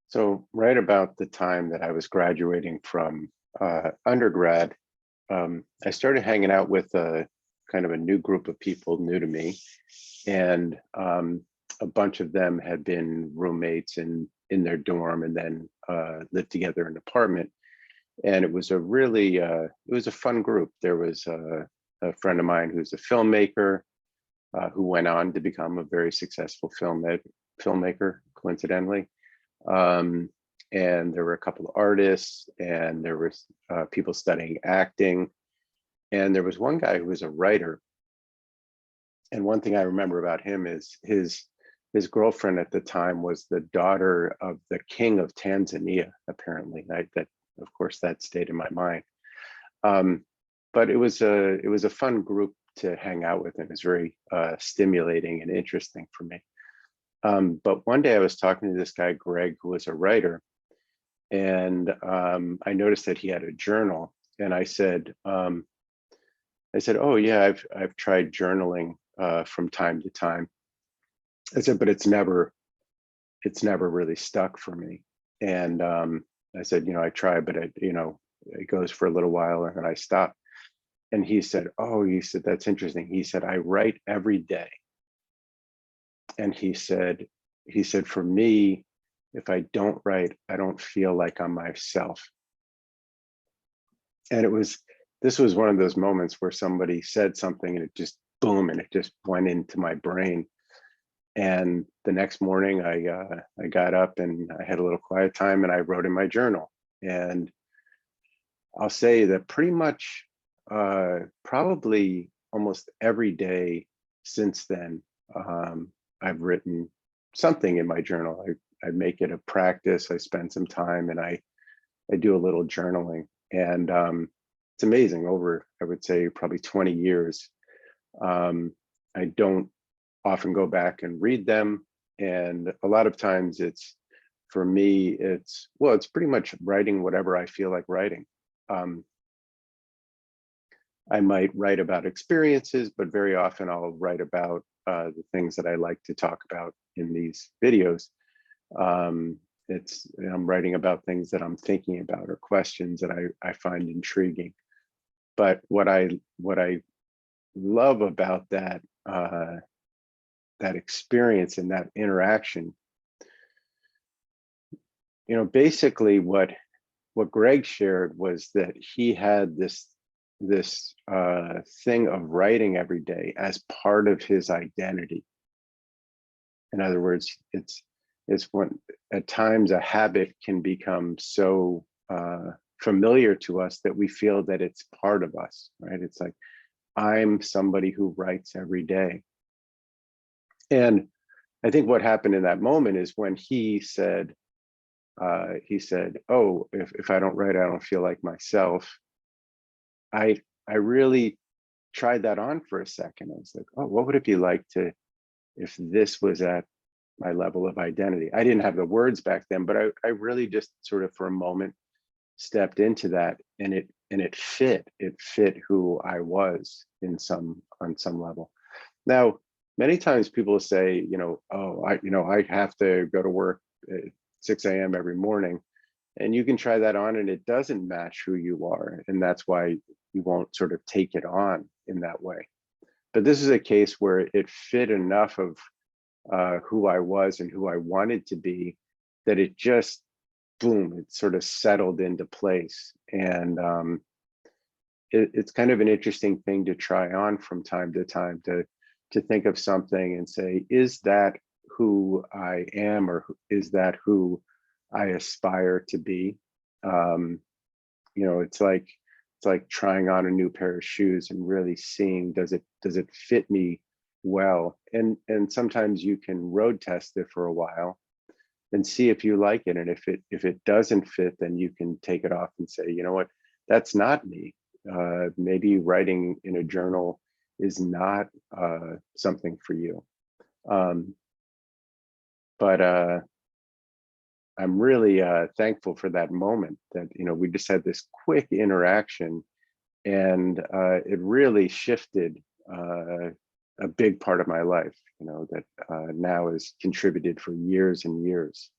So right about the time that I was graduating from undergrad, I started hanging out with a kind of a new group of people new to me, and a bunch of them had been roommates in their dorm, and then lived together in an apartment. And it was a really it was a fun group. There was a friend of mine who's a filmmaker who went on to become a very successful filmmaker, coincidentally. um, and there were a couple of artists, and there was people studying acting, and there was one guy who was a writer. And one thing I remember about him is his girlfriend at the time was the daughter of the king of Tanzania, apparently. That, of course, that stayed in my mind. Um, but it was a fun group to hang out with, and it was very stimulating and interesting for me. But one day I was talking to this guy, Greg, who was a writer, and I noticed that he had a journal. And I said, "Oh yeah, I've tried journaling from time to time." I said, "But it's never really stuck for me." And I said, "I try, but it goes for a little while and then I stop." And he said, "Oh," he said, "that's interesting." He said, "I write every day." And he said, "For me, if I don't write, I don't feel like I'm myself." And this was one of those moments where somebody said something and it just boom, and it just went into my brain. And the next morning I got up and I had a little quiet time and I wrote in my journal. And I'll say that pretty much probably almost every day since then, I've written something in my journal. I make it a practice. I spend some time and I do a little journaling. And it's amazing. Over, I would say, probably 20 years, I don't often go back and read them. And a lot of times for me, it's pretty much writing whatever I feel like writing. Um, I might write about experiences, but very often I'll write about the things that I like to talk about in these videos. Um, I'm writing about things that I'm thinking about or questions that I find intriguing. But what I love about that experience and that interaction, basically what Greg shared was that he had this thing of writing every day as part of his identity. In other words, it's when at times a habit can become so familiar to us that we feel that it's part of us, right? It's like, I'm somebody who writes every day. And I think what happened in that moment is when he said, "Oh, if I don't write, I don't feel like myself." I really tried that on for a second. I was like, "Oh, what would it be like if this was at my level of identity?" I didn't have the words back then, but I really just sort of for a moment stepped into that, and it fit who I was on some level. Now, many times people say, "Oh, I have to go to work at 6 a.m. every morning." And you can try that on and it doesn't match who you are. And that's why you won't sort of take it on in that way. But this is a case where it fit enough of who I was and who I wanted to be, that it just, boom, it sort of settled into place. And it's kind of an interesting thing to try on from time to time, to think of something and say, is that who I am, or is that who I aspire to be? It's like trying on a new pair of shoes and really seeing, does it fit me well? And sometimes you can road test it for a while and see if you like it. And if it doesn't fit, then you can take it off and say, "You know what, that's not me." Maybe writing in a journal is not something for you. Um, but I'm really thankful for that moment that, we just had this quick interaction, and it really shifted a big part of my life, that now has contributed for years and years.